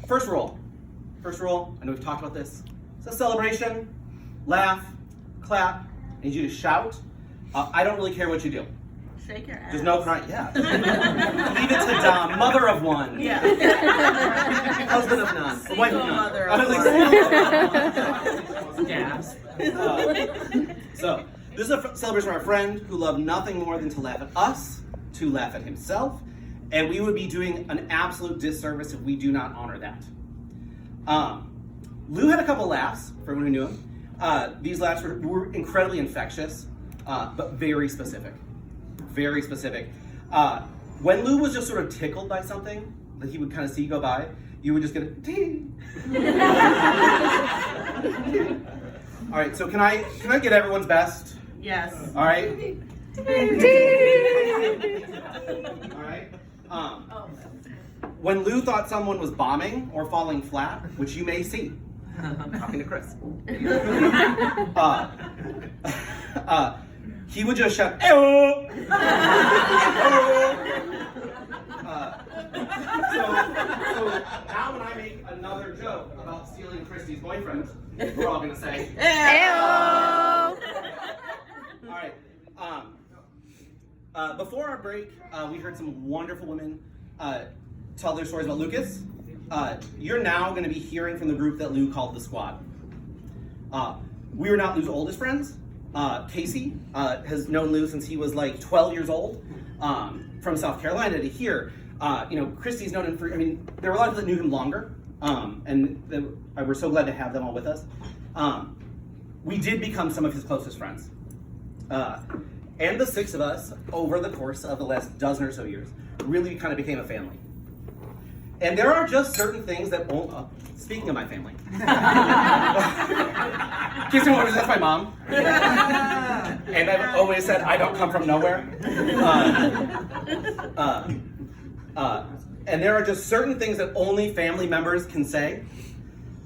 First rule, I know we've talked about this. It's a celebration, laugh, clap, I need you to shout. I don't really care what you do. Shake your ass. There's no crying, yeah. Leave it to Dom, mother of one. Yeah. Husband of none. Wife of none. Mother of one. Gasp. So, this is a celebration of our friend who loved nothing more than to laugh at us, to laugh at himself, and we would be doing an absolute disservice if we do not honor that. Lou had a couple laughs, for everyone who knew him. These laughs were incredibly infectious, but very specific. Very specific. When Lou was just sort of tickled by something that he would kind of see go by, you would just get a ding. All right, so can I get everyone's best? Yes. All right. All right. When Lou thought someone was bombing or falling flat, which you may see, I'm talking to Chris. He would just shout, "Ew!" So now when I make another joke about stealing Christy's boyfriend, we're all gonna say, Ew! All right. Before our break, we heard some wonderful women tell their stories about Lucas. You're now going to be hearing from the group that Lou called the squad. We were not Lou's oldest friends. Casey has known Lou since he was like 12 years old, from South Carolina to here. Christy's known him for, there were a lot of people that knew him longer, and we're so glad to have them all with us. We did become some of his closest friends. And the six of us, over the course of the last dozen or so years, really kind of became a family. And there are just certain things that won't, speaking of my family. In case anyone wonders, that's my mom. And I've always said I don't come from nowhere. And there are just certain things that only family members can say.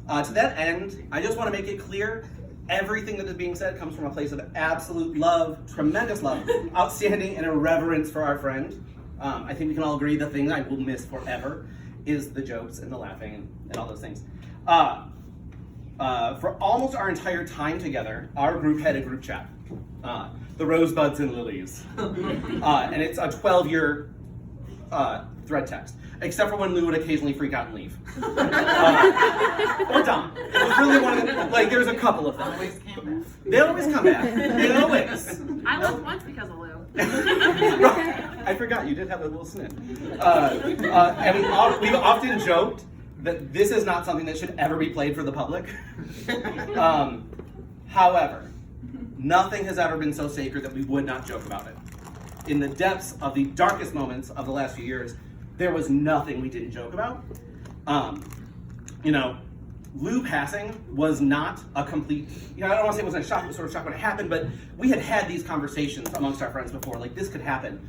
To that end, I just want to make it clear, everything that is being said comes from a place of absolute love, tremendous love, outstanding and irreverence for our friend. I think we can all agree the thing I will miss forever is the jokes and the laughing and all those things. For almost our entire time together, our group had a group chat, the Rosebuds and Lilies. And it's a 12-year thread text, except for when Lou would occasionally freak out and leave. Or Dom. It was really one of the, there's a couple of them. They always come back. They always. I left once because of Lou. I forgot, you did have a little snip. And we've often joked that this is not something that should ever be played for the public. However, nothing has ever been so sacred that we would not joke about it. In the depths of the darkest moments of the last few years, there was nothing we didn't joke about. Lou passing was not a complete, I don't want to say it wasn't a shock, it was sort of shock when it happened, but we had these conversations amongst our friends before, like this could happen.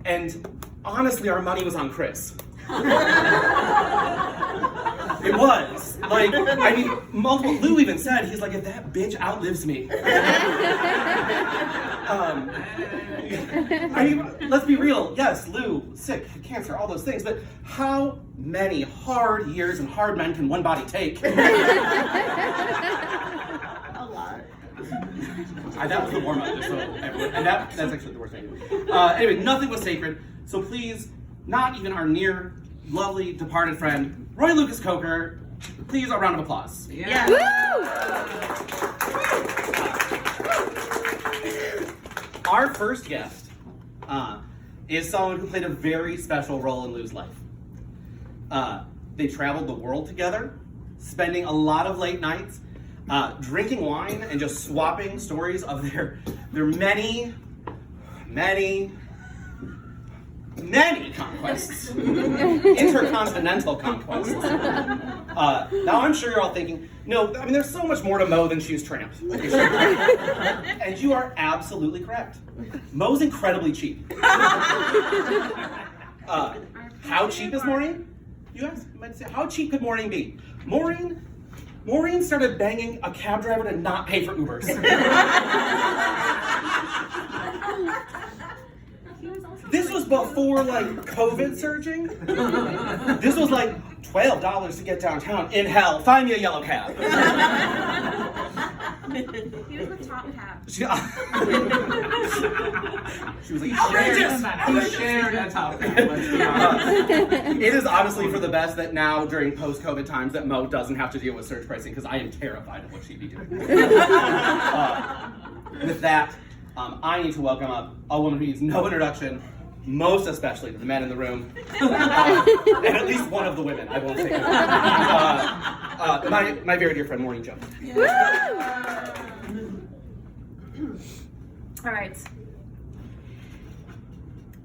And honestly, our money was on Chris. It was. Multiple, Lou even said, he's like, if that bitch outlives me. Let's be real. Yes, Lou, sick, cancer, all those things, but how many hard years and hard men can one body take? A lot. That was the warm-up, just so everyone, and that's actually the worst thing. Anyway, nothing was sacred, so please, not even our near, lovely, departed friend, Roy Lucas Coker, please a round of applause. Yeah. Our first guest is someone who played a very special role in Lou's life. They traveled the world together, spending a lot of late nights, drinking wine and just swapping stories of their many conquests, intercontinental conquests. Now I'm sure you're all thinking, no, there's so much more to Mo than shoes tramps. And you are absolutely correct. Mo's incredibly cheap. How cheap is Maureen? You guys might say, how cheap could Maureen be? Maureen started banging a cab driver to not pay for Ubers. This was before like COVID surging. This was like $12 to get downtown. In hell, find me a yellow cab. He was the top hat. She was like, outrageous! He shared a top hat, let's be honest. It is honestly for the best that now during post-COVID times that Mo doesn't have to deal with surge pricing because I am terrified of what she'd be doing. With that, I need to welcome up a woman who needs no introduction, most especially to the men in the room, and at least one of the women. I won't say it. My very dear friend, Maureen Jones. All right.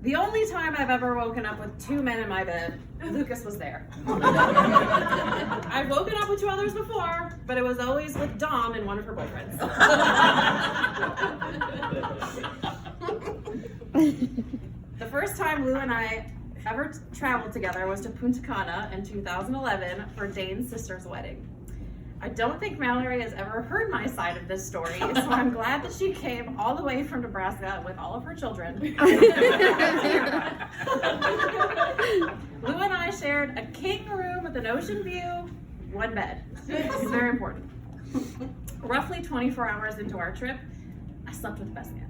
The only time I've ever woken up with two men in my bed, Lucas was there. I've woken up with two others before, but it was always with Dom and one of her boyfriends. The first time Lou and I ever traveled together was to Punta Cana in 2011 for Dane's sister's wedding. I don't think Mallory has ever heard my side of this story, so I'm glad that she came all the way from Nebraska with all of her children. Lou and I shared a king room with an ocean view, one bed. This is very important. Roughly 24 hours into our trip, I slept with the best man.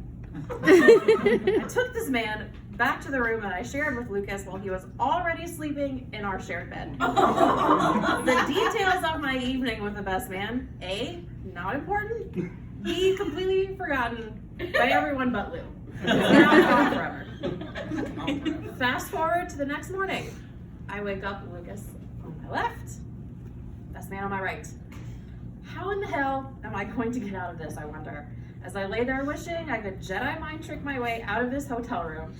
I took this man back to the room that I shared with Lucas while he was already sleeping in our shared bed. The details of my evening with the best man, A, not important, B, completely forgotten by everyone but Lou. Now gone forever. Fast forward to the next morning. I wake up, Lucas on my left, best man on my right. How in the hell am I going to get out of this, I wonder? As I lay there wishing I could Jedi mind trick my way out of this hotel room,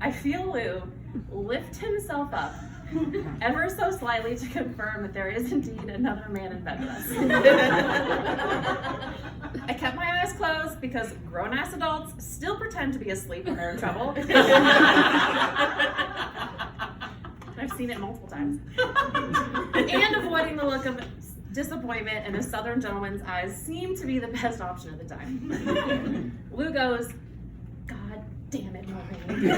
I feel Lou lift himself up ever so slightly to confirm that there is indeed another man in bed with us. I kept my eyes closed because grown-ass adults still pretend to be asleep when they're in trouble. I've seen it multiple times. And avoiding the look of disappointment in a southern gentleman's eyes seemed to be the best option at the time. Lou goes, "God damn it, Maureen."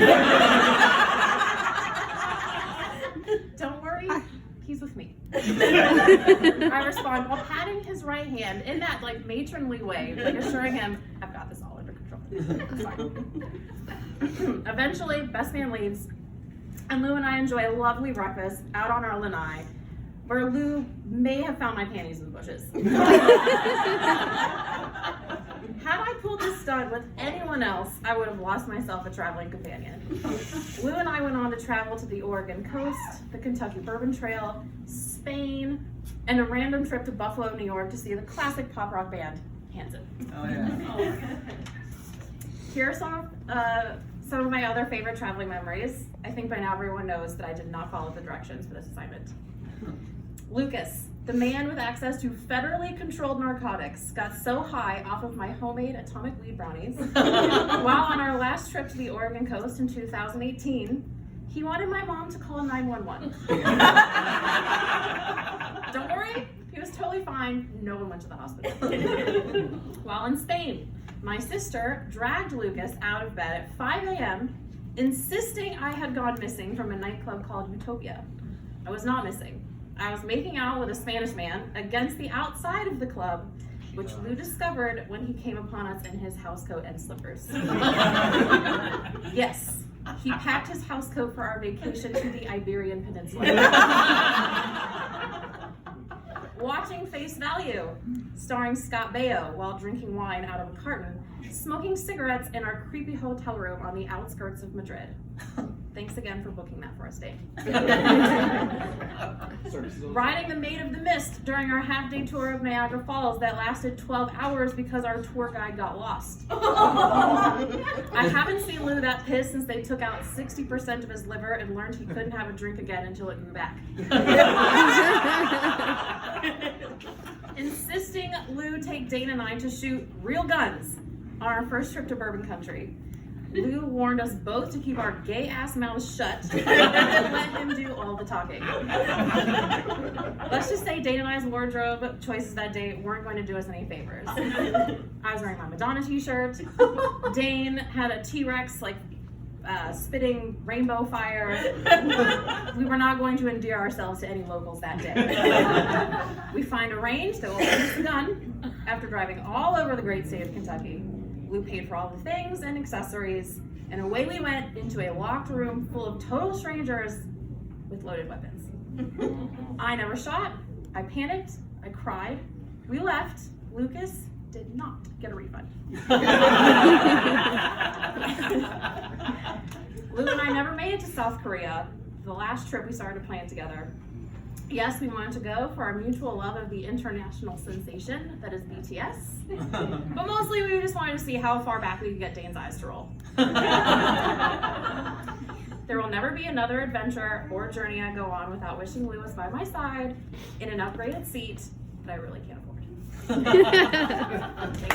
"Don't worry, he's with me." I respond while patting his right hand in that like matronly way, like assuring him, "I've got this all under control. It's fine." Eventually, best man leaves, and Lou and I enjoy a lovely breakfast out on our Lanai, where Lou may have found my panties in the bushes. Had I pulled this stunt with anyone else, I would have lost myself a traveling companion. Lou and I went on to travel to the Oregon coast, the Kentucky Bourbon Trail, Spain, and a random trip to Buffalo, New York to see the classic pop rock band, Hanson. Oh yeah. Here are some of my other favorite traveling memories. I think by now everyone knows that I did not follow the directions for this assignment. Lucas, the man with access to federally controlled narcotics, got so high off of my homemade atomic weed brownies while on our last trip to the Oregon coast in 2018, he wanted my mom to call 911. Don't worry, he was totally fine. No one went to the hospital. While in Spain, my sister dragged Lucas out of bed at 5 a.m., insisting I had gone missing from a nightclub called Utopia. I was not missing. I was making out with a Spanish man against the outside of the club, which Lou discovered when he came upon us in his housecoat and slippers. Yes, he packed his housecoat for our vacation to the Iberian Peninsula. Watching Face Value, starring Scott Baio, while drinking wine out of a carton, smoking cigarettes in our creepy hotel room on the outskirts of Madrid. Thanks again for booking that for us, Dave. Riding the Maid of the Mist during our half-day tour of Niagara Falls that lasted 12 hours because our tour guide got lost. I haven't seen Lou that pissed since they took out 60% of his liver and learned he couldn't have a drink again until it grew back. Insisting Lou take Dane and I to shoot real guns on our first trip to Bourbon Country. Lou warned us both to keep our gay-ass mouths shut and let him do all the talking. Let's just say Dane and I's wardrobe choices that day weren't going to do us any favors. I was wearing my Madonna t-shirt. Dane had a T-Rex, like, spitting rainbow fire. We were not going to endear ourselves to any locals that day. We find a range that will give us a gun. After driving all over the great state of Kentucky, Lou paid for all the things and accessories, and away we went into a locked room full of total strangers with loaded weapons. I never shot. I panicked. I cried. We left. Lucas did not get a refund. Lou and I never made it to South Korea, the last trip we started to plan together. Yes, we wanted to go for our mutual love of the international sensation that is BTS, but mostly we just wanted to see how far back we could get Dane's eyes to roll. There will never be another adventure or journey I go on without wishing Lou was by my side in an upgraded seat that I really can't afford. Thank you.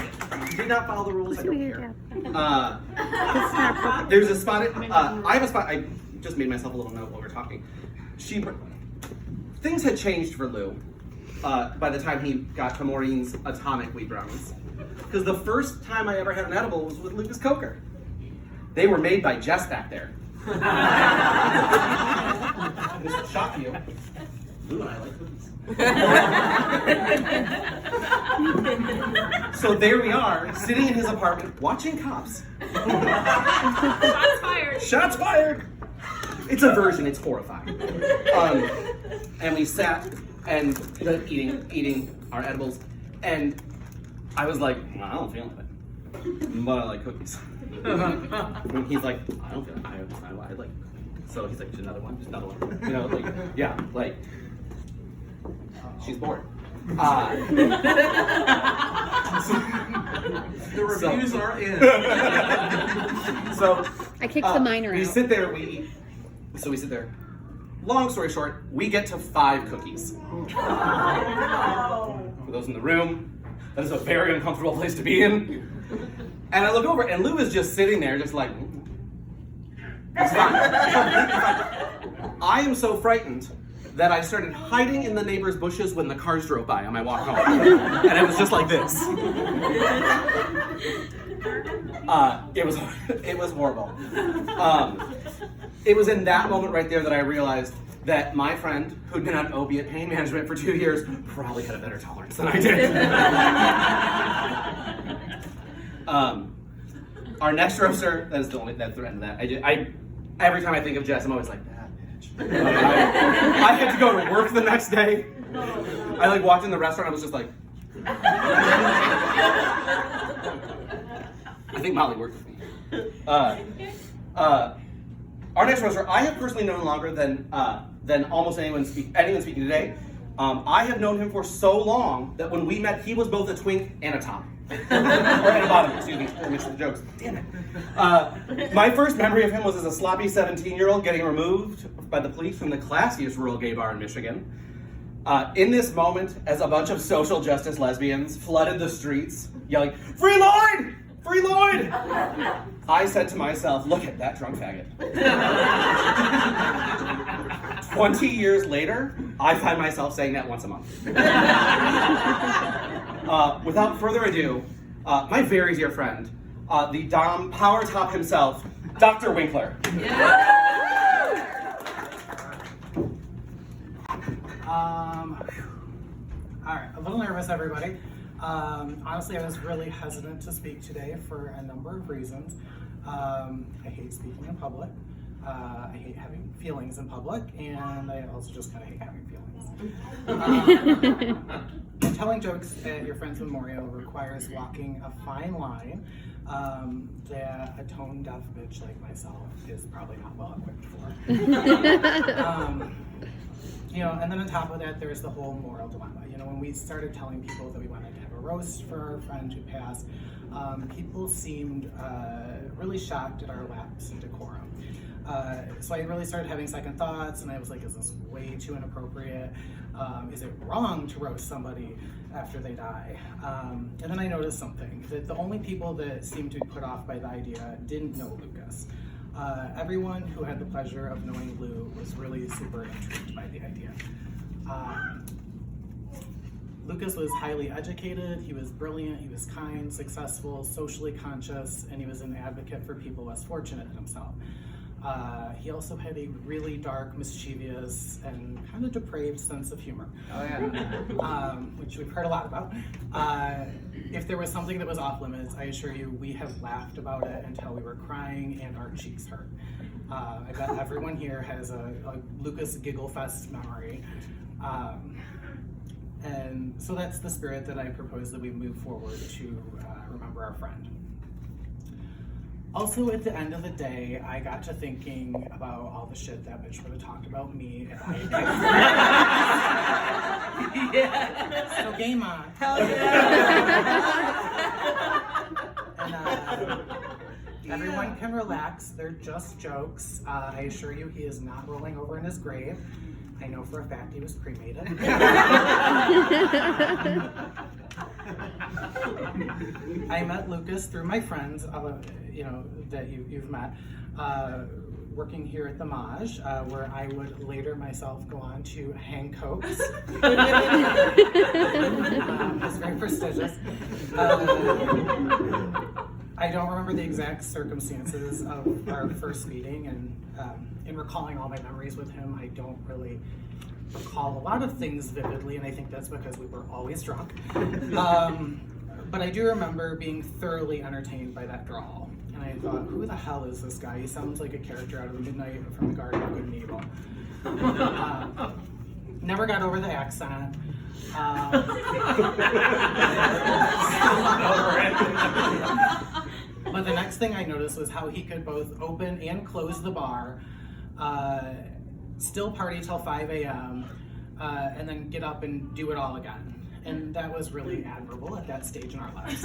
You did not follow the rules. I don't care. There's a spot. I have a spot. I just made myself a little note while we were talking. Things had changed for Lou by the time he got to Maureen's atomic wheat brownies. Because the first time I ever had an edible was with Lucas Coker. They were made by Jess back there. This will shock you. Lou and I like cookies. So there we are, sitting in his apartment, watching Cops. Shots fired. Shots fired! It's a version, it's horrifying. And we sat and eating our edibles, and I was like, well, I don't feel it, but I like cookies. And he's like, I don't feel it. I like. So he's like, just another one. You know, like, yeah, like, she's bored. The reviews are in. So I kicked the minor we out. sit there, we eat. So we sit there. Long story short, we get to 5 cookies. For those in the room, that is a very uncomfortable place to be in. And I look over, and Lou is just sitting there, just like, it's fine. I am so frightened that I started hiding in the neighbor's bushes when the cars drove by on my walk home. And it was just like this. It was horrible. It was in that moment right there that I realized that my friend, who'd been on opiate pain management for 2 years, probably had a better tolerance than I did. Our next roaster, that's the end of that. Every time I think of Jess, I'm always like, that bitch. I had to go to work the next day. I like walked in the restaurant, I was just like, I think Molly worked with me. Our next roaster, I have personally known longer than almost anyone speaking today. I have known him for so long that when we met, he was both a twink and a top. Or and a bottom, excuse me, I mixed the jokes. Damn it. My first memory of him was as a sloppy 17-year-old getting removed by the police from the classiest rural gay bar in Michigan. In this moment, as a bunch of social justice lesbians flooded the streets, yelling, "Free Lloyd! Free Lloyd!" I said to myself, look at that drunk faggot. 20 years later, I find myself saying that once a month. Without further ado, my very dear friend, the Dom Power Top himself, Dr. Winkler. All right, a little nervous, everybody. Honestly, I was really hesitant to speak today for a number of reasons. I hate speaking in public. I hate having feelings in public, and I also just kind of hate having feelings. And telling jokes at your friend's memorial requires walking a fine line that a tone-deaf bitch like myself is probably not well equipped for. And then on top of that, there's the whole moral dilemma. When we started telling people that we wanted to have a roast for our friend who passed, people seemed really shocked at our lapse in decorum. So I really started having second thoughts, and I was like, is this way too inappropriate? Is it wrong to roast somebody after they die? And then I noticed something, that the only people that seemed to be put off by the idea didn't know Lucas. Everyone who had the pleasure of knowing Lou was really super intrigued by the idea. Lucas was highly educated, he was brilliant, he was kind, successful, socially conscious, and he was an advocate for people less fortunate than himself. He also had a really dark, mischievous, and kind of depraved sense of humor. Oh yeah. Which we've heard a lot about. If there was something that was off limits, I assure you, we have laughed about it until we were crying and our cheeks hurt. I bet everyone here has a Lucas Giggle Fest memory. And so that's the spirit that I propose that we move forward to remember our friend. Also, at the end of the day, I got to thinking about all the shit that bitch would have talked about me if I had Yeah. So game on. Hell yeah. And everyone can relax, they're just jokes. I assure you he is not rolling over in his grave. I know for a fact he was cremated. I met Lucas through my friends, that you've met, working here at the Maj, where I would later myself go on to hang coats. It's very prestigious. I don't remember the exact circumstances of our first meeting, and in recalling all my memories with him, I don't really recall a lot of things vividly, and I think that's because we were always drunk. But I do remember being thoroughly entertained by that drawl. And I thought, who the hell is this guy? He sounds like a character out of the Midnight from the Garden of Good and Evil. Never got over the accent. But the next thing I noticed was how he could both open and close the bar, still party till 5 a.m., and then get up and do it all again. And that was really admirable at that stage in our lives.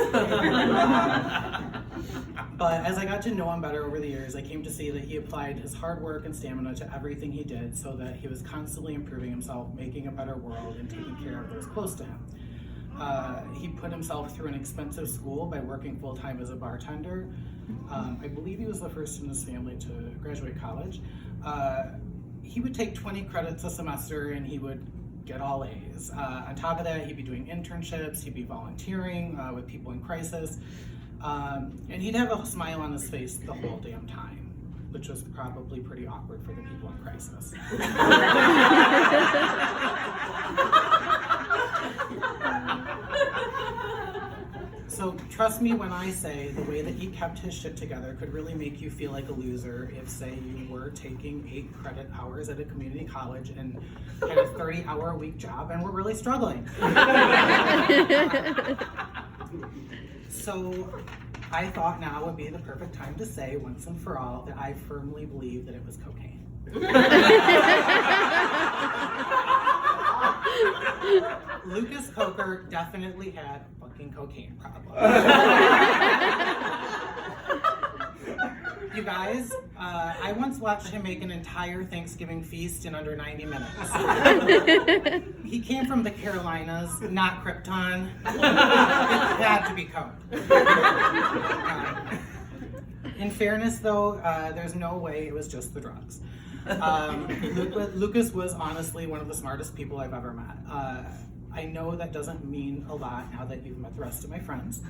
But as I got to know him better over the years, I came to see that he applied his hard work and stamina to everything he did, so that he was constantly improving himself, making a better world, and taking care of those close to him. He put himself through an expensive school by working full-time as a bartender. I believe he was the first in his family to graduate college. He would take 20 credits a semester and he would get all A's. On top of that, he'd be doing internships, he'd be volunteering with people in crisis, and he'd have a smile on his face the whole damn time, which was probably pretty awkward for the people in crisis. So trust me when I say the way that he kept his shit together could really make you feel like a loser if, say, you were taking 8 credit hours at a community college and had a 30-hour-a-week job and were really struggling. So I thought now would be the perfect time to say once and for all that I firmly believe that it was cocaine. Lucas Coker definitely had a fucking cocaine problem. You guys, I once watched him make an entire Thanksgiving feast in under 90 minutes. He came from the Carolinas, not Krypton. It had to be coke. In fairness, though, there's no way it was just the drugs. Lucas was honestly one of the smartest people I've ever met. I know that doesn't mean a lot now that you've met the rest of my friends.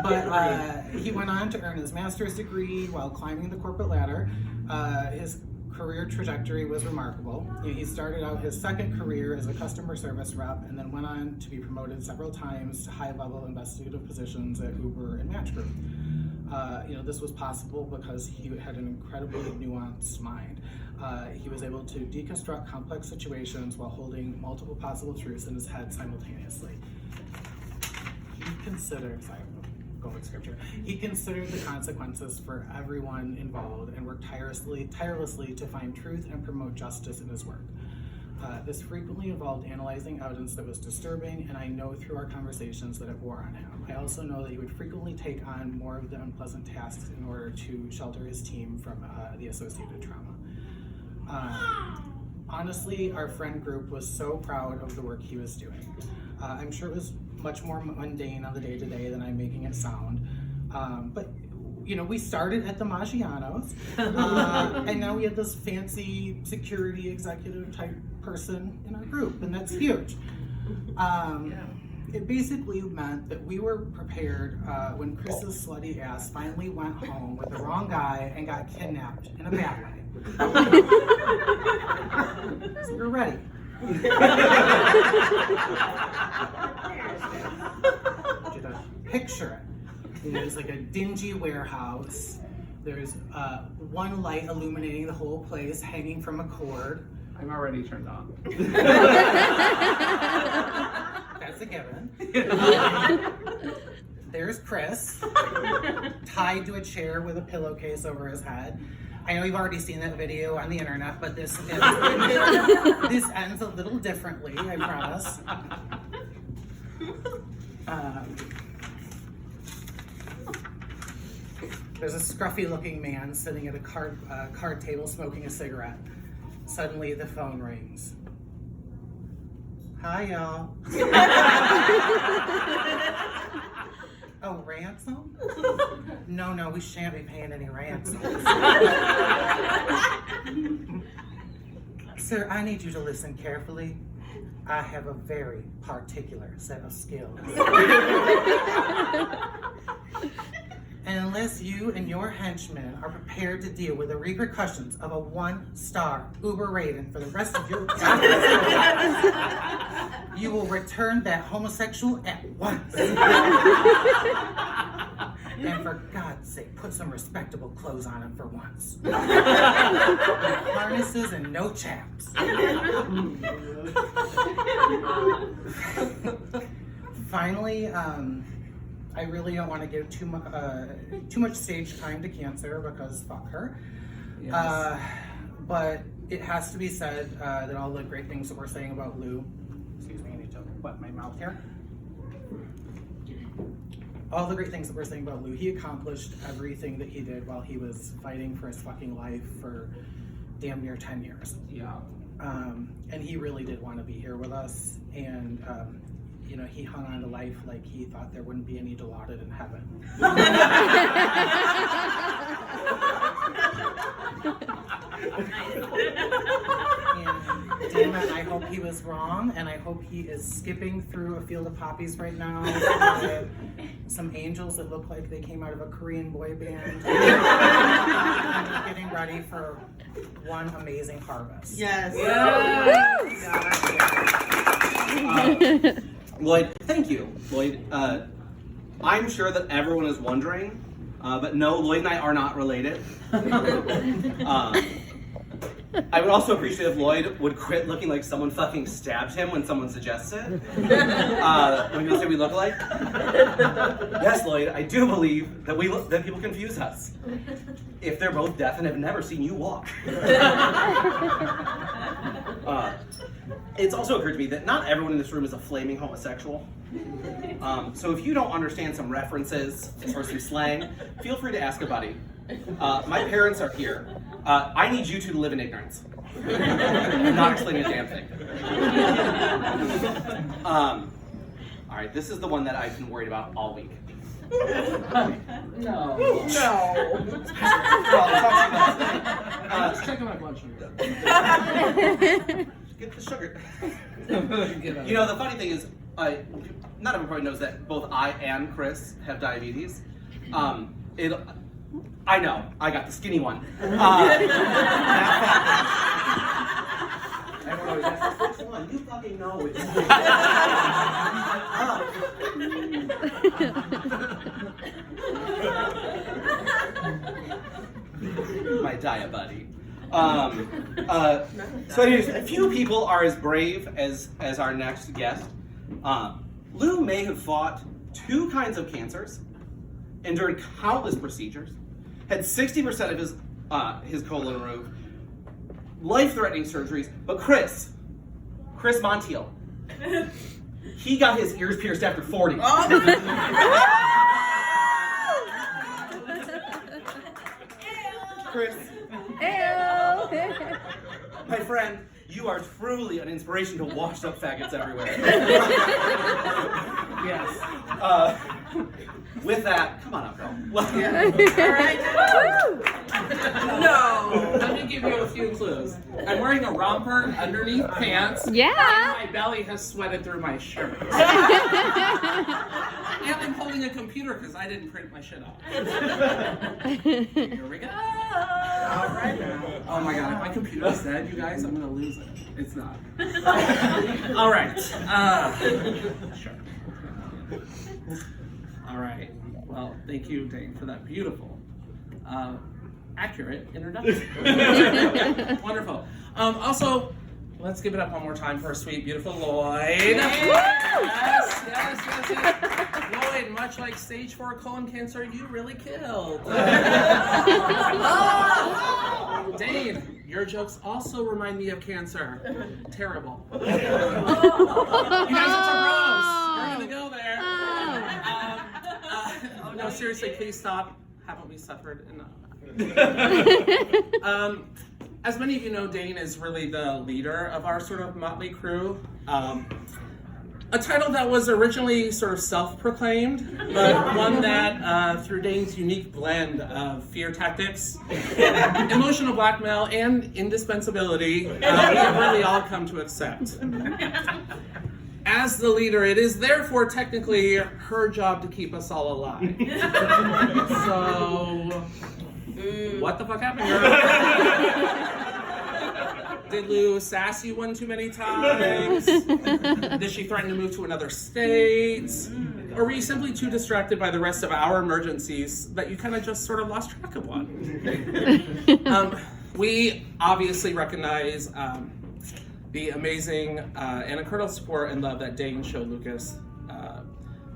But he went on to earn his master's degree while climbing the corporate ladder. His career trajectory was remarkable. He started out his second career as a customer service rep and then went on to be promoted several times to high-level investigative positions at Uber and Match Group. This was possible because he had an incredibly nuanced mind. He was able to deconstruct complex situations while holding multiple possible truths in his head simultaneously. He considered the consequences for everyone involved and worked tirelessly to find truth and promote justice in his work. This frequently involved analyzing evidence that was disturbing, and I know through our conversations that it wore on him. I also know that he would frequently take on more of the unpleasant tasks in order to shelter his team from the associated trauma. Honestly, our friend group was so proud of the work he was doing. I'm sure it was much more mundane on the day-to-day than I'm making it sound, but we started at the Maggiano's, and now we have this fancy security executive type person in our group, and that's huge. It basically meant that we were prepared when Chris's slutty ass finally went home with the wrong guy and got kidnapped in a bad way. So we're ready. Picture it. There's like a dingy warehouse. There's one light illuminating the whole place, hanging from a cord. I'm already turned on. That's a given. There's Chris, tied to a chair with a pillowcase over his head. I know you've already seen that video on the internet, but this ends a little differently, I promise. There's a scruffy-looking man sitting at a card table smoking a cigarette. Suddenly, the phone rings. Hi, y'all. Oh, ransom? No, we shan't be paying any ransom. Sir, I need you to listen carefully. I have a very particular set of skills. And unless you and your henchmen are prepared to deal with the repercussions of a 1-star Uber rating for the rest of your life, you will return that homosexual at once. And for God's sake, put some respectable clothes on him for once. Harnesses and no chaps. Finally, I really don't want to give too much stage time to Cancer because fuck her. Yes. But it has to be said that all the great things that we're saying about Lou, excuse me, I need to wet my mouth here. All the great things that we're saying about Lou, he accomplished everything that he did while he was fighting for his fucking life for damn near 10 years. Yeah. And he really did want to be here with us, and he hung on to life like he thought there wouldn't be any Dilaudid in heaven. And damn it, I hope he was wrong, and I hope he is skipping through a field of poppies right now with some angels that look like they came out of a Korean boy band. And getting ready for one amazing harvest. Yes. Lloyd, thank you. Lloyd, I'm sure that everyone is wondering, but no, Lloyd and I are not related. I would also appreciate if Lloyd would quit looking like someone fucking stabbed him when someone suggests it. When people say we look alike. Yes, Lloyd, I do believe that that people confuse us. If they're both deaf and have never seen you walk. It's also occurred to me that not everyone in this room is a flaming homosexual. So if you don't understand some references or some slang, feel free to ask a buddy. My parents are here. I need you two to live in ignorance. I'm not explaining a damn thing. All right, this is the one that I've been worried about all week. No. Just checking my blood sugar. Get the sugar. Get out. You know, the funny thing is, not everybody knows that both I and Chris have diabetes. I know, I got the skinny one. Everyone always asks, which one? You fucking know which one. My diet buddy. So anyways, a few people are as brave as our next guest. Lou may have fought 2 kinds of cancers, endured countless procedures, had 60% of his colon removed, life-threatening surgeries, but Chris Montiel, he got his ears pierced after 40. Chris, my friend, you are truly an inspiration to washed-up faggots everywhere. Yes. with that, come on up, girl. All right. No! Let me give you a few clues. I'm wearing a romper underneath pants. Yeah. And my belly has sweated through my shirt. And I'm holding a computer because I didn't print my shit off. Here we go. All right now. Oh my god, if my computer's dead, you guys, I'm gonna lose it. It's not. All right. Sure. All right. Well, thank you, Dane, for that beautiful, accurate introduction. Wonderful. Also, let's give it up one more time for our sweet, beautiful Lloyd. Yes. Lloyd, much like stage 4 colon cancer, you really killed. Dane, your jokes also remind me of cancer. Terrible. You guys, it's a roast. We're gonna go there. Oh no, seriously, please stop. Haven't we suffered enough? As many of you know, Dane is really the leader of our sort of motley crew. A title that was originally sort of self-proclaimed, but one that, through Dane's unique blend of fear tactics, emotional blackmail, and indispensability, we have really all come to accept. As the leader, it is therefore technically her job to keep us all alive. So, what the fuck happened here? Did Lou sass you one too many times? Did she threaten to move to another state? Or were you simply too distracted by the rest of our emergencies that you kind of just sort of lost track of one? We obviously recognize the amazing and incredible support and love that Dane showed Lucas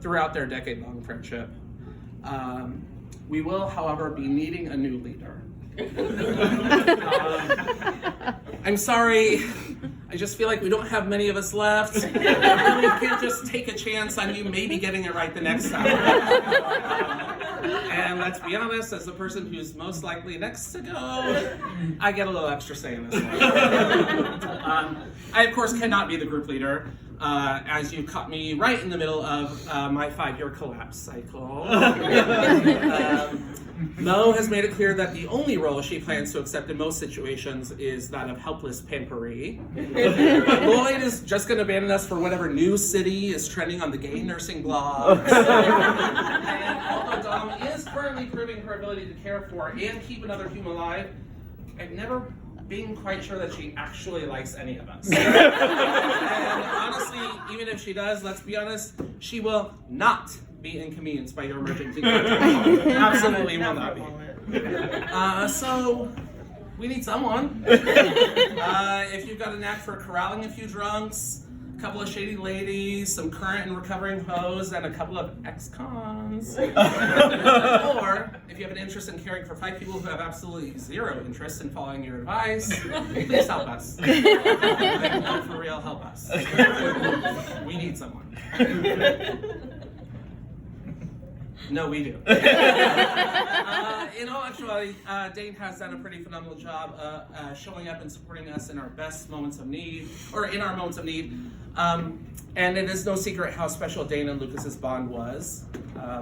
throughout their decade-long friendship. We will, however, be needing a new leader. I'm sorry, I just feel like we don't have many of us left. We can't just take a chance on you maybe getting it right the next time. And let's be honest, as the person who's most likely next to go, I get a little extra say in this one. I, of course, cannot be the group leader, as you caught me right in the middle of my 5-year collapse cycle. Mo has made it clear that the only role she plans to accept in most situations is that of helpless pamperee. Lloyd is just going to abandon us for whatever new city is trending on the gay nursing blogs. And although Dom is currently proving her ability to care for and keep another human alive, I've never been quite sure that she actually likes any of us. And honestly, even if she does, let's be honest, she will not be inconvenienced by your emergency contact. Absolutely will not be. So, we need someone. If you've got a knack for corralling a few drunks, a couple of shady ladies, some current and recovering hoes, and a couple of ex-cons. Or, if you have an interest in caring for 5 people who have absolutely zero interest in following your advice, please help us. No, for real, help us. We need someone. No, we do. In all actuality, Dane has done a pretty phenomenal job showing up and supporting us in our best moments of need, or in our moments of need. And it is no secret how special Dane and Lucas's bond was.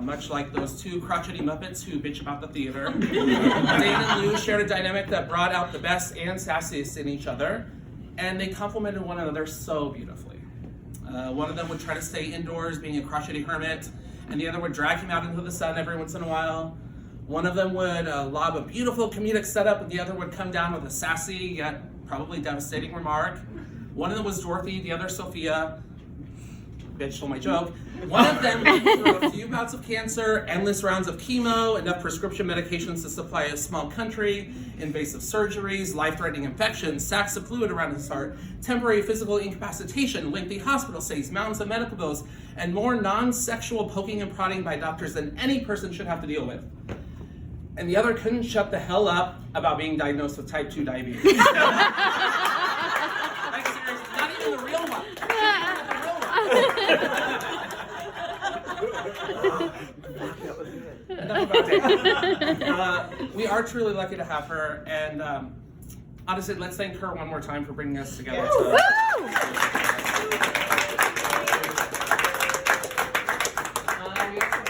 Much like those 2 crotchety Muppets who bitch about the theater. Dane and Lou shared a dynamic that brought out the best and sassiest in each other, and they complemented one another so beautifully. One of them would try to stay indoors, being a crotchety hermit, and the other would drag him out into the sun every once in a while. One of them would lob a beautiful comedic setup, and the other would come down with a sassy yet probably devastating remark. One of them was Dorothy, the other Sophia. Bitch stole my joke. One of them went through a few bouts of cancer, endless rounds of chemo, enough prescription medications to supply a small country, invasive surgeries, life-threatening infections, sacks of fluid around his heart, temporary physical incapacitation, lengthy hospital stays, mountains of medical bills, and more non-sexual poking and prodding by doctors than any person should have to deal with. And the other couldn't shut the hell up about being diagnosed with type 2 diabetes. Like, seriously, not even the real one. Enough about Dane. We are truly lucky to have her, and honestly, let's thank her one more time for bringing us together. We also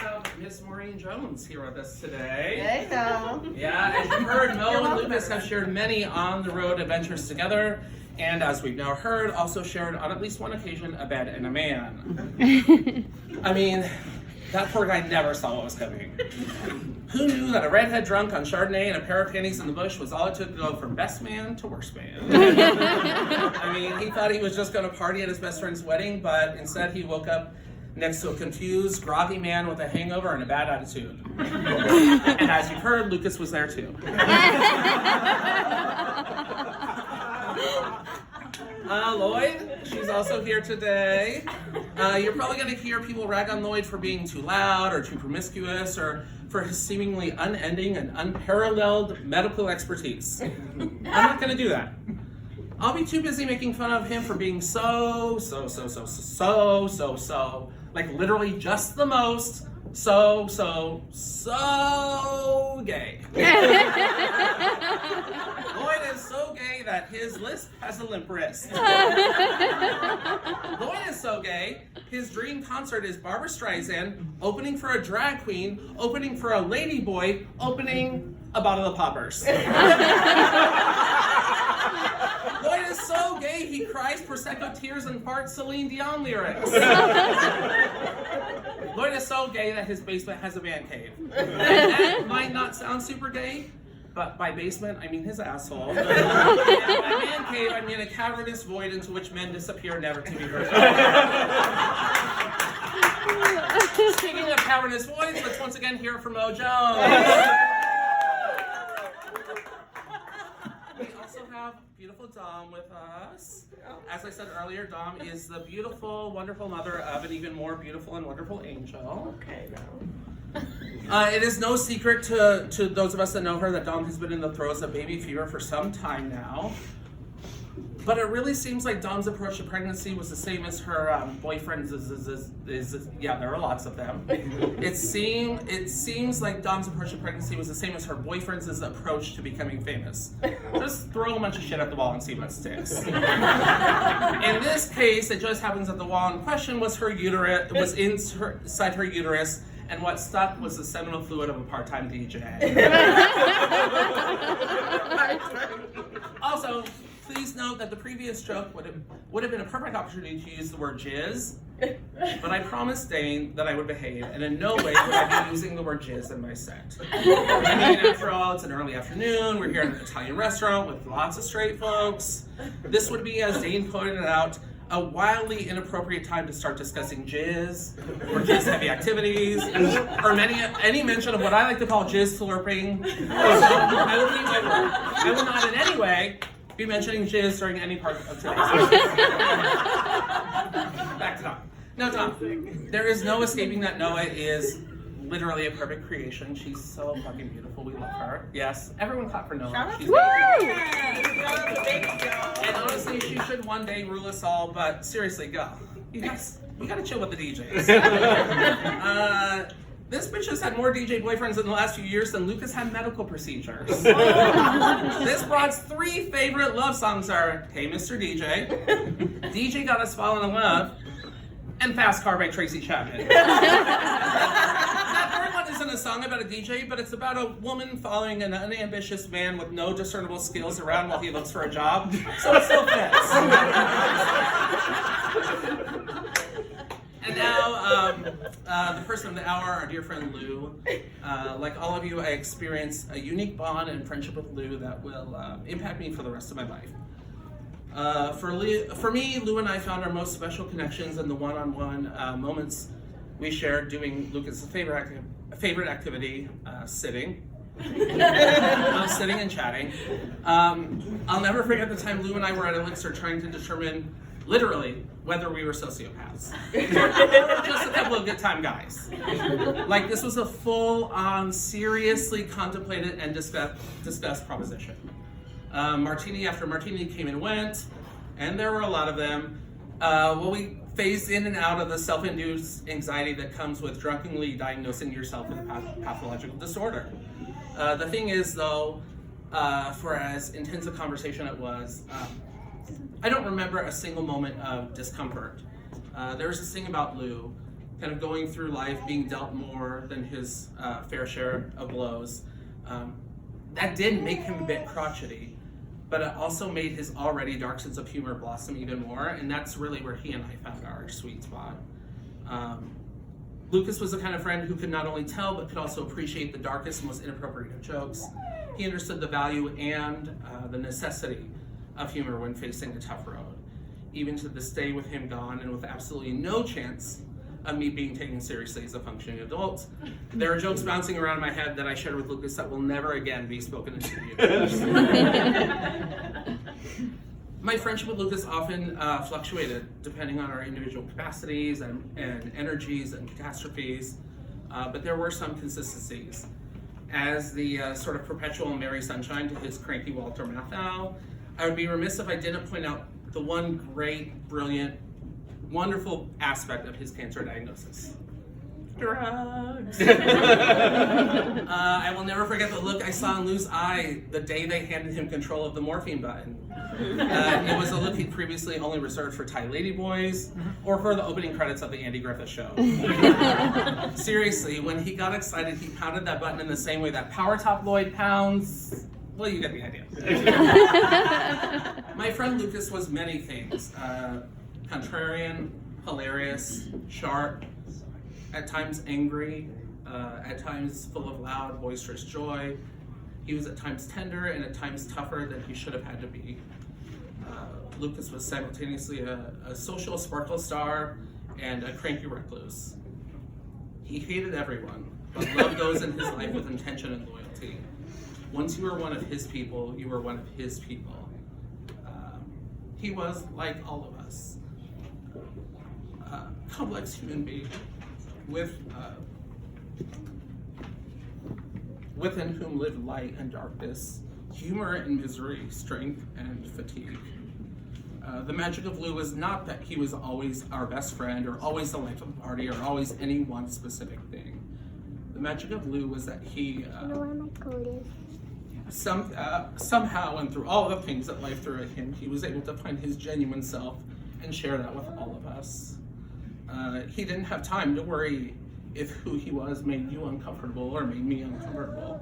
have Miss Maureen Lorraine Jones here with us today. Hey, now. Yeah, as you heard, Mo and Lucas have shared many on-the-road adventures together, and as we've now heard, also shared on at least one occasion a bed and a man. I mean, that poor guy never saw what was coming. Who knew that a redhead drunk on Chardonnay and a pair of panties in the bush was all it took to go from best man to worst man? I mean, he thought he was just going to party at his best friend's wedding, but instead he woke up next to a confused, groggy man with a hangover and a bad attitude. And as you've heard, Lucas was there too. Lloyd, she's also here today. You're probably going to hear people rag on Lloyd for being too loud or too promiscuous or for his seemingly unending and unparalleled medical expertise. I'm not going to do that. I'll be too busy making fun of him for being so, like literally just the most, so gay. Lloyd is so gay that his lisp has a limp wrist. Lloyd is so gay, his dream concert is Barbra Streisand opening for a drag queen, opening for a lady boy, opening a bottle of poppers. Lloyd is so gay, he cries Prosecco tears and farts Celine Dion lyrics. Lloyd is so gay that his basement has a man cave. And that might not sound super gay, but by basement, I mean his asshole. And by man cave, I mean a cavernous void into which men disappear never to be heard. Speaking of cavernous voids, let's once again hear it from Mo Jones. We also have beautiful Dom with us. As I said earlier, Dom is the beautiful, wonderful mother of an even more beautiful and wonderful angel. Okay, now. It is no secret to those of us that know her that Dom has been in the throes of baby fever for some time now. But it really seems like Dom's approach to pregnancy was the same as her boyfriend's. Yeah, there are lots of them. It seems like Dom's approach to pregnancy was the same as her boyfriend's approach to becoming famous. Just throw a bunch of shit at the wall and see what sticks. In this case, it just happens that the wall in question was her uterus, was inside her uterus, and what stuck was the seminal fluid of a part-time DJ. Also, please note that the previous joke would have been a perfect opportunity to use the word jizz, but I promised Dane that I would behave, and in no way would I be using the word jizz in my set. I mean, after all, it's an early afternoon, we're here in an Italian restaurant with lots of straight folks. This would be, as Dane pointed out, a wildly inappropriate time to start discussing jizz, or jizz-heavy activities, or any mention of what I like to call jizz slurping. So I will not in any way be mentioning jizz during any part of today's session. Back to Dom. Now, Dom, there is no escaping that Noah is literally a perfect creation. She's so fucking beautiful. We love her. Yes, everyone clap for Noah. She's and honestly, she should one day rule us all. But seriously, go. You gotta chill with the DJs. This bitch has had more DJ boyfriends in the last few years than Lucas had medical procedures. This broad's 3 favorite love songs are Hey Mr. DJ, DJ Got Us Falling in Love, and Fast Car by Tracy Chapman. That third one isn't a song about a DJ, but it's about a woman following an unambitious man with no discernible skills around while he looks for a job, so it still fits. And now, the person of the hour, our dear friend Lou. Like all of you, I experienced a unique bond and friendship with Lou that will impact me for the rest of my life. For me, Lou and I found our most special connections in the one-on-one moments we shared doing Lucas' favorite activity, sitting. Sitting and chatting. I'll never forget the time Lou and I were at Elixir trying to determine, literally, whether we were sociopaths. Or just a couple of good time guys. Like, this was a full-on, seriously contemplated and discussed proposition. Martini after martini came and went, and there were a lot of them. We phased in and out of the self-induced anxiety that comes with drunkenly diagnosing yourself with a pathological disorder. The thing is, though, for as intense a conversation it was, I don't remember a single moment of discomfort. There was this thing about Lou kind of going through life being dealt more than his fair share of blows. That did make him a bit crotchety, but it also made his already dark sense of humor blossom even more, and that's really where he and I found our sweet spot. Lucas was the kind of friend who could not only tell, but could also appreciate the darkest, most inappropriate of jokes. He understood the value and the necessity of humor when facing a tough road. Even to this day, with him gone and with absolutely no chance of me being taken seriously as a functioning adult, there are jokes bouncing around in my head that I shared with Lucas that will never again be spoken into the universe. My friendship with Lucas often fluctuated depending on our individual capacities and energies and catastrophes, but there were some consistencies. As the sort of perpetual Mary Sunshine to his cranky Walter Matthau, I would be remiss if I didn't point out the one great, brilliant, wonderful aspect of his cancer diagnosis. Drugs. I will never forget the look I saw in Lou's eye the day they handed him control of the morphine button. It was a look he'd previously only reserved for Thai ladyboys or for the opening credits of the Andy Griffith Show. Seriously, when he got excited, he pounded that button in the same way that Power Top Lloyd pounds. Well, you get the idea. My friend Lucas was many things. Contrarian, hilarious, sharp, at times angry, at times full of loud, boisterous joy. He was at times tender and at times tougher than he should have had to be. Lucas was simultaneously a social sparkle star and a cranky recluse. He hated everyone, but love goes in his life with intention and loyalty. Once you were one of his people, you were one of his people. He was, like all of us, a complex human being within whom lived light and darkness, humor and misery, strength and fatigue. The magic of Lou was not that he was always our best friend or always the life of the party or always any one specific thing. The magic of Lou was that he You know where my code is? somehow and through all the things that life threw at him, he was able to find his genuine self and share that with all of us. He didn't have time to worry if who he was made you uncomfortable or made me uncomfortable.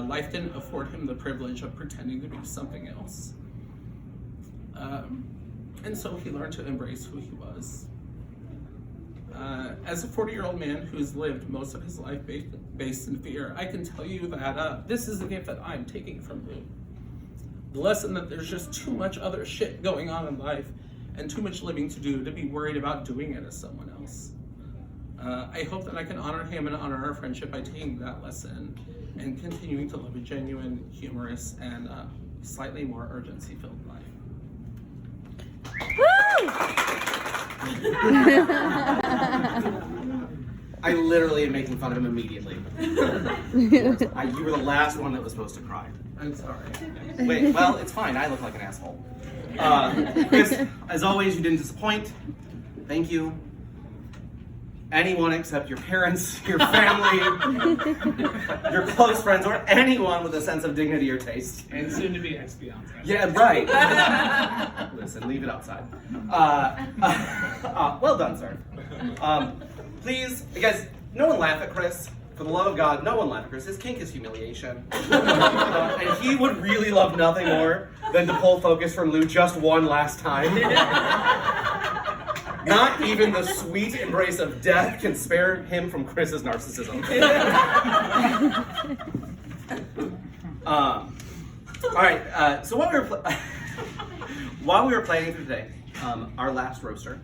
Life didn't afford him the privilege of pretending to be something else. And so he learned to embrace who he was. As a 40-year-old man who's lived most of his life based in fear, I can tell you that this is the gift that I'm taking from Lou. The lesson that there's just too much other shit going on in life and too much living to do to be worried about doing it as someone else. I hope that I can honor him and honor our friendship by taking that lesson and continuing to live a genuine, humorous, and slightly more urgency-filled life. I literally am making fun of him immediately. You were the last one that was supposed to cry. I'm sorry. Wait, well, it's fine. I look like an asshole. Chris, as always, you didn't disappoint. Thank you. Anyone except your parents, your family, your close friends, or anyone with a sense of dignity or taste. And soon to be ex-fiance. Yeah, right. Listen, leave it outside. Well done, sir. Please, guys, no one laugh at Chris. For the love of God, no one laugh at Chris. His kink is humiliation. And he would really love nothing more than to pull focus from Lou just one last time. Not even the sweet embrace of death can spare him from Chris's narcissism. All right, so while we were planning for today, our last roaster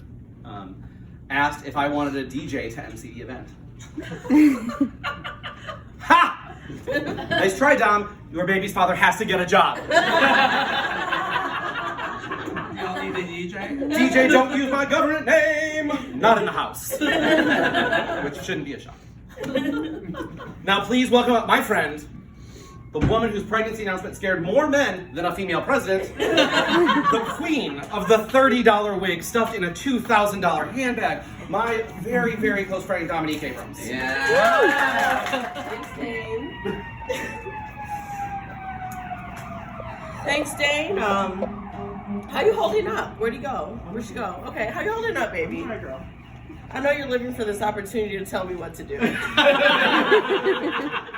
asked if I wanted a DJ to MC the event. Ha! Nice try, Dom. Your baby's father has to get a job. Y'all need a DJ? DJ, don't use my government name! Not in the house. Which shouldn't be a shock. Now please welcome up my friend, the woman whose pregnancy announcement scared more men than a female president, the queen of the $30 wig stuffed in a $2,000 handbag, my very, very close friend, Dominique Abrams. Yeah. Thanks, Dane. Thanks, Dane. How you holding up? Where'd he go? Where'd she go? Okay, how you holding up, baby? Hi, girl. I know you're looking for this opportunity to tell me what to do.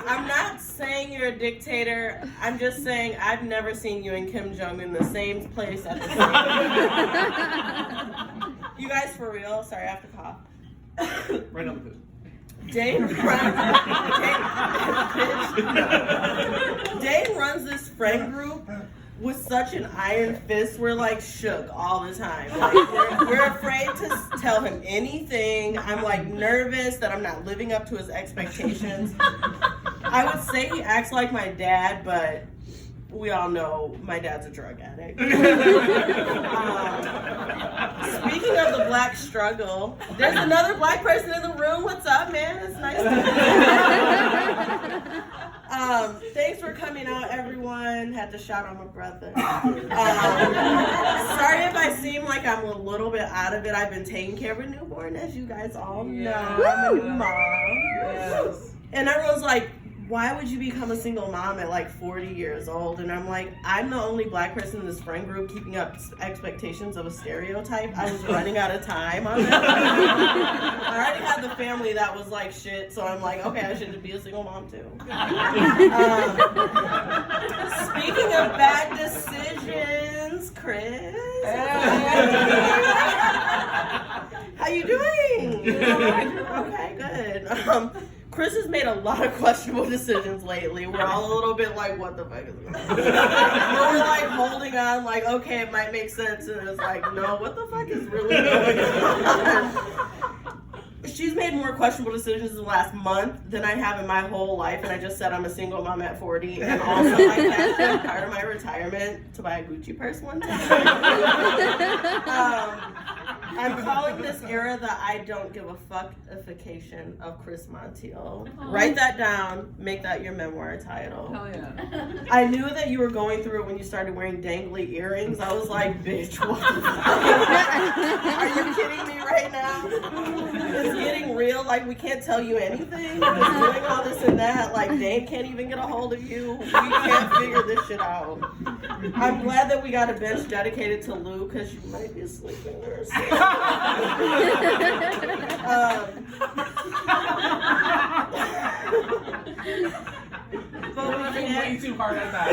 I'm not saying you're a dictator. I'm just saying I've never seen you and Kim Jong in the same place at the same time. You guys for real? Sorry, I have to cough. Right on the food. Dane runs this friend group with such an iron fist. We're like shook all the time. Like, we're afraid to tell him anything. I'm like nervous that I'm not living up to his expectations. I would say he acts like my dad, but we all know my dad's a drug addict. Speaking of the black struggle, there's another black person in the room. What's up, man? It's nice to meet you. Thanks for coming out, everyone. Had to shout out my brother. Sorry if I seem like I'm a little bit out of it. I've been taking care of a newborn, as you guys all know. I'm a new mom. Yes. And everyone's like, why would you become a single mom at like 40 years old? And I'm like, I'm the only black person in this friend group keeping up expectations of a stereotype. I was running out of time on that. I already had the family that was like shit, so I'm like, okay, I should be a single mom too. Speaking of bad decisions, Chris. How you doing? Okay, good. Chris has made a lot of questionable decisions lately. We're all a little bit like, what the fuck is this? We're like holding on, like, okay, it might make sense. And it's like, no, what the fuck is really going on? She's made more questionable decisions in the last month than I have in my whole life. And I just said I'm a single mom at 40. And also, I cashed in part of my retirement to buy a Gucci purse one time. I'm calling this era the I don't give a fuckification of Chris Montiel. Write that down. Make that your memoir title. Hell yeah. I knew that you were going through it when you started wearing dangly earrings. I was like, bitch, what the fuck? Are you kidding me right now? It's getting real. Like, we can't tell you anything. Just doing all this and that. Like, Dane can't even get a hold of you. We can't figure this shit out. I'm glad that we got a bench dedicated to Lou because you might be sleeping there. But we're laughing way too hard at that.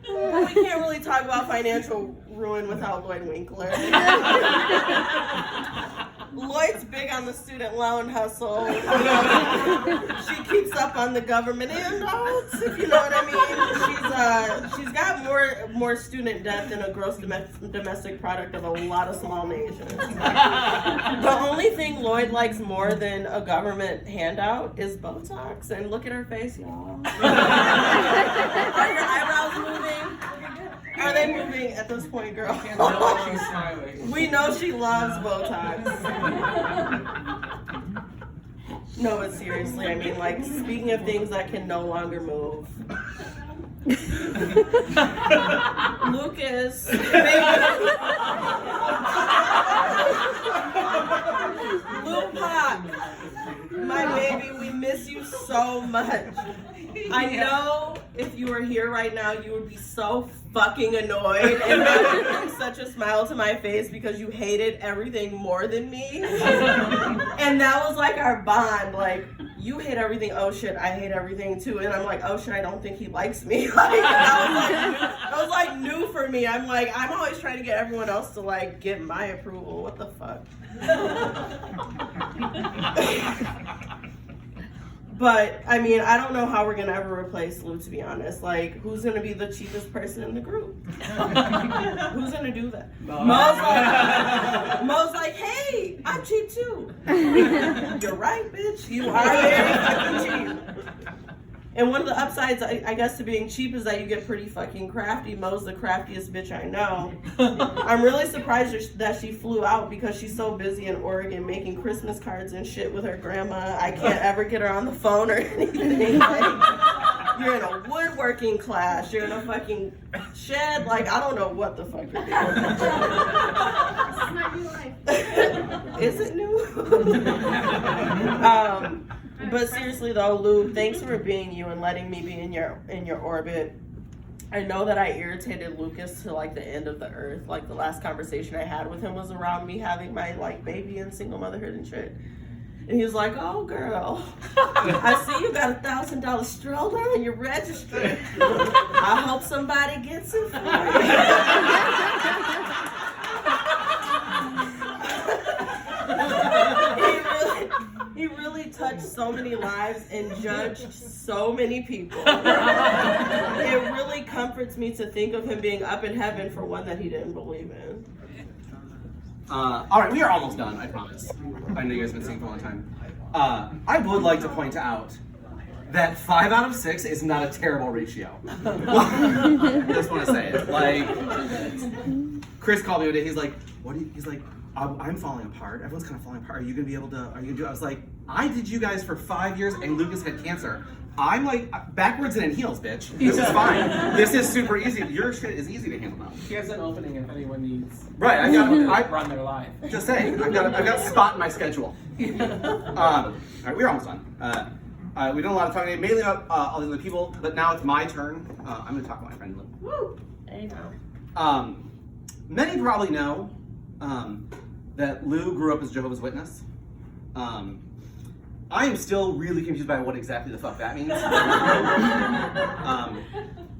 But we can't really talk about financial ruin without Lloyd Winkler. Lloyd's big on the student loan hustle. She keeps up on the government handouts, if you know what I mean. She's got more student debt than a gross domestic product of a lot of small nations. The only thing Lloyd likes more than a government handout is Botox. And look at her face, y'all. Are your eyebrows moving? Are they moving at this point, girl? No, she's smiling. We know she loves Botox. No, but seriously, I mean, like, speaking of things that can no longer move. Lucas. Lupac, my baby, we miss you so much. I know if you were here right now, you would be so fucking annoyed and that would bring such a smile to my face because you hated everything more than me. And that was like our bond. Like, you hate everything. Oh shit, I hate everything too. And I'm like, oh shit, I don't think he likes me. Like, that was like new for me. I'm like, I'm always trying to get everyone else to like get my approval. What the fuck? But, I mean, I don't know how we're going to ever replace Lou, to be honest. Like, who's going to be the cheapest person in the group? Who's going to do that? Mo's like, hey, I'm cheap too. You're right, bitch. You are very fucking cheap. And one of the upsides, I guess, to being cheap is that you get pretty fucking crafty. Mo's the craftiest bitch I know. I'm really surprised that she flew out because she's so busy in Oregon making Christmas cards and shit with her grandma. I can't ever get her on the phone or anything. Like, you're in a woodworking class. You're in a fucking shed. Like, I don't know what the fuck you're doing. This is my new life. Is it new? But seriously though, Lou, thanks for being you and letting me be in your orbit. I know that I irritated Lucas to like the end of the earth. Like the last conversation I had with him was around me having my like baby and single motherhood and shit. And he was like, "Oh girl, I see you got a $1,000 stroller on your registry. I hope somebody gets it for you." He really touched so many lives and judged so many people. It really comforts me to think of him being up in heaven for one that he didn't believe in. All right, we are almost done, I promise. I know you guys have been singing for a long time. I would like to point out that 5 out of 6 is not a terrible ratio. I just want to say it. Like, Chris called me one day. He's like, "What? He's like, I'm falling apart. Everyone's kind of falling apart. Are you gonna be able to? Are you gonna do it?" I was like, "I did you guys for 5 years, and Lucas had cancer. I'm like backwards and in heels, bitch. This is fine. This is super easy. Your shit is easy to handle now." He has an opening if anyone needs Right. I run their life. just saying. I've got a spot in my schedule. All right, we're almost done. We done a lot of talking, mainly about all the other people, but now it's my turn. I'm going to talk about my friend Lou. Woo! There you go. Many probably know that Lou grew up as a Jehovah's Witness. I am still really confused by what exactly the fuck that means.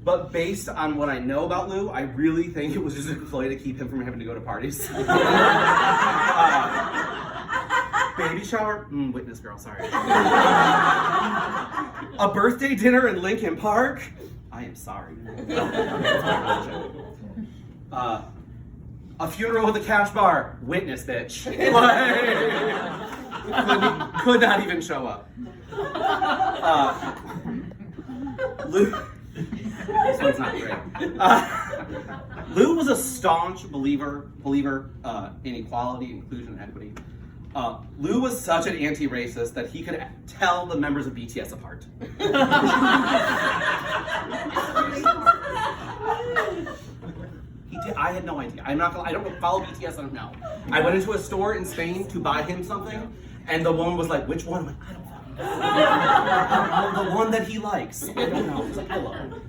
But based on what I know about Lou, I really think it was just a ploy to keep him from having to go to parties. Baby shower? Witness girl, sorry. A birthday dinner in Lincoln Park? I am sorry. A funeral with a cash bar? Witness, bitch. Could not even show up. Lou... This one's not great. Lou was a staunch believer in equality, inclusion, and equity. Lou was such an anti-racist that he could tell the members of BTS apart. He did. I had no idea. I don't follow BTS. I don't know. I went into a store in Spain to buy him something, and the woman was like, "Which one?" I'm like, "I don't know." The one that he likes. I don't know. He's like, "I love him."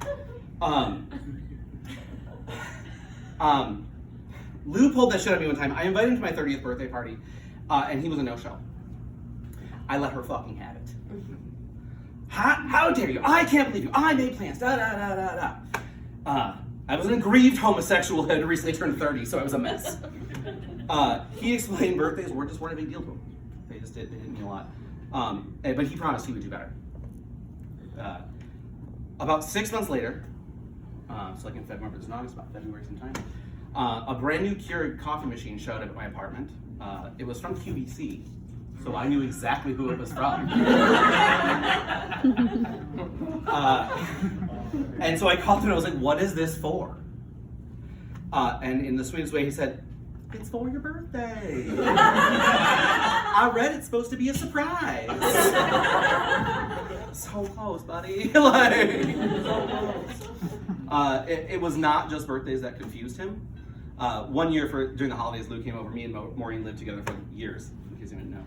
Lou pulled that shit on me one time. I invited him to my 30th birthday party, and he was a no-show. I let her fucking have it. How dare you? I can't believe you. I made plans. Da da da da da. I was an aggrieved homosexual who had recently turned 30, so it was a mess. He explained birthdays weren't a big deal to him. They didn't mean a lot. But he promised he would do better. About 6 months later, so like in February, it's in August, about February sometime, a brand new Keurig coffee machine showed up at my apartment. It was from QVC, so I knew exactly who it was from. And so I called him and I was like, "What is this for?" And in the sweetest way, he said, "It's for your birthday." I read it's supposed to be a surprise. So close, buddy. Like, it was not just birthdays that confused him. One year during the holidays, Lou came over. Me and Maureen lived together for years, in case you didn't know.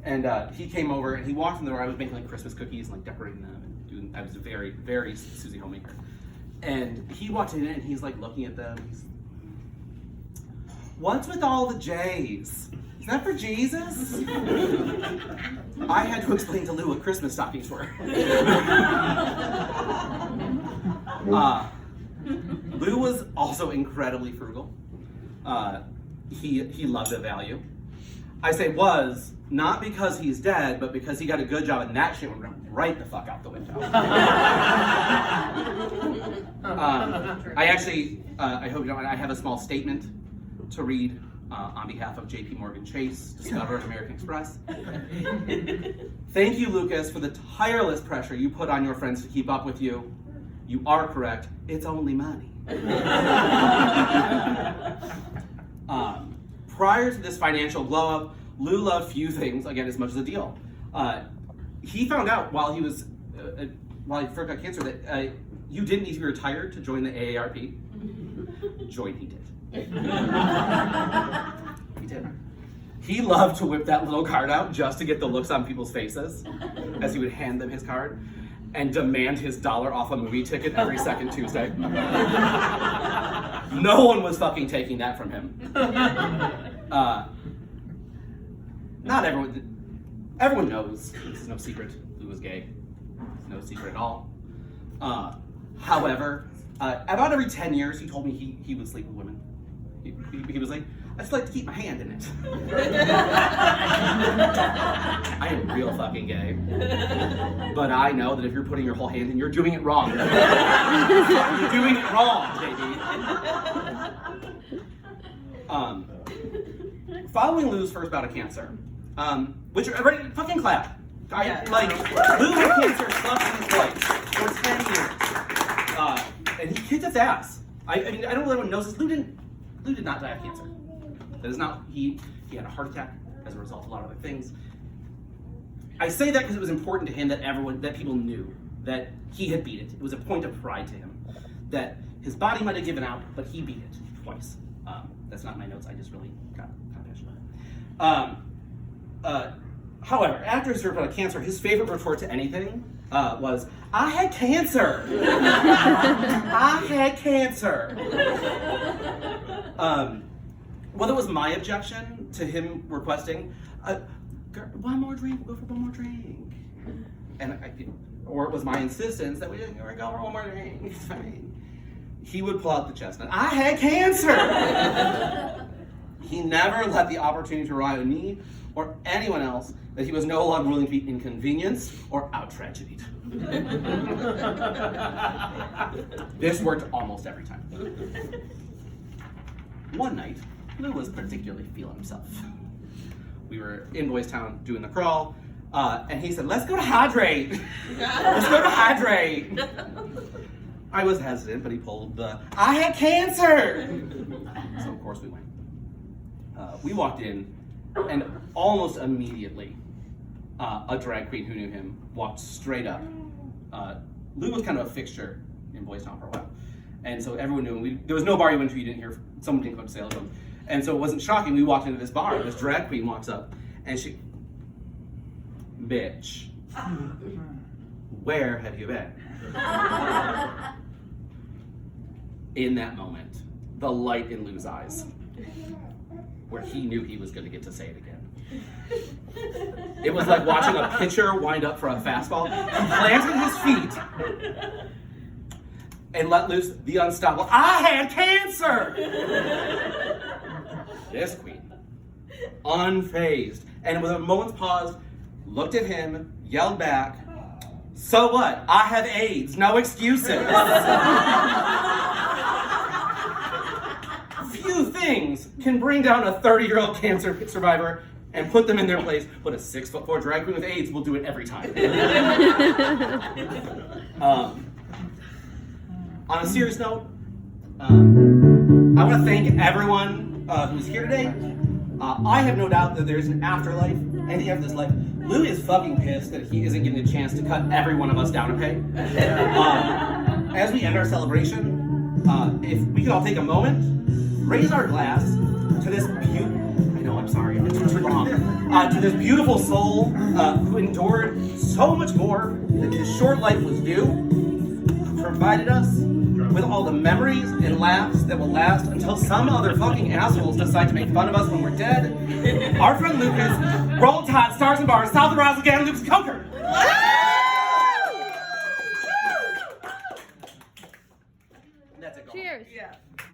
And he came over and he walked in the door. I was making like Christmas cookies and like decorating them and doing. I was a very, very Susie homemaker. And he walked in and he's like looking at them. "What's with all the J's? Is that for Jesus?" I had to explain to Lou what Christmas stockings were. Lou was also incredibly frugal. He loved a value. I say was, not because he's dead, but because he got a good job and that shit went right the fuck out the window. I actually, I hope you don't mind, I have a small statement to read on behalf of JP Morgan Chase, Discover, and American Express. "Thank you, Lucas, for the tireless pressure you put on your friends to keep up with you. You are correct, it's only money." Prior to this financial glow-up, Lou loved few things, again, as much as a deal. He found out while he first got cancer that you didn't need to be retired to join the AARP. Join he did. He did. He loved to whip that little card out just to get the looks on people's faces as he would hand them his card. and demand his $1 off a movie ticket every second Tuesday. No one was fucking taking that from him. Not everyone knows, this is no secret, Lou was gay. It's no secret at all. However, about every 10 years, he told me he would sleep with women. He was like, I just like to keep my hand in it. I am real fucking gay. But I know that if you're putting your whole hand in, you're doing it wrong. You're doing it wrong, baby. Following Lou's first bout of cancer, which, ready, fucking clap. Lou had cancer twice for 10 years. And he kicked its ass. I mean, I don't know if everyone knows this. Lou did not die of cancer. That is not, he had a heart attack as a result of a lot of other things. I say that because it was important to him that people knew that he had beat it. It was a point of pride to him that his body might have given out, but he beat it twice. That's not my notes. I just really got passionate. However, after his surgery of cancer, his favorite retort to anything was, "I had cancer." I had cancer. Whether it was my objection to him requesting, one more drink, we'll go for one more drink. Or it was my insistence that we didn't go for one more drink. It's fine. He would pull out the chestnut. I had cancer! He never let the opportunity to rely on me or anyone else that he was no longer willing to be inconvenienced or out-tragedied. This worked almost every time. One night, Lou was particularly feeling himself. We were in Boys Town doing the crawl, and he said, "Let's go to Hydrate." Let's go to Hydrate. I was hesitant, but he pulled the, "I had cancer." So of course we went. We walked in, and almost immediately, a drag queen who knew him walked straight up. Lou was kind of a fixture in Boys Town for a while. And so everyone knew him. There was no bar you went to you didn't hear someone didn't come up to say hello to him. And so it wasn't shocking. We walked into this bar, and this drag queen walks up, and she, "Bitch, where have you been?" In that moment, the light in Lou's eyes, where he knew he was going to get to say it again. It was like watching a pitcher wind up for a fastball. He planted his feet and let loose the unstoppable, "I had cancer!" This queen, unfazed, and with a moment's pause, looked at him, yelled back, "So what? I have AIDS, no excuses." Few things can bring down a 30-year-old cancer survivor and put them in their place, but a 6'4" drag queen with AIDS will do it every time. On a serious note, I want to thank everyone who's here today. I have no doubt that there's an afterlife, anything after this life. Lou is fucking pissed that he isn't getting a chance to cut every one of us down a peg. As we end our celebration, if we could all take a moment, raise our glass to this to this beautiful soul who endured so much more than his short life was due, who provided us with all the memories and laughs that will last until some other fucking assholes decide to make fun of us when we're dead. Our friend Lucas, Roll Tide, Stars and Bars, South of Ross again, Lucas Coker.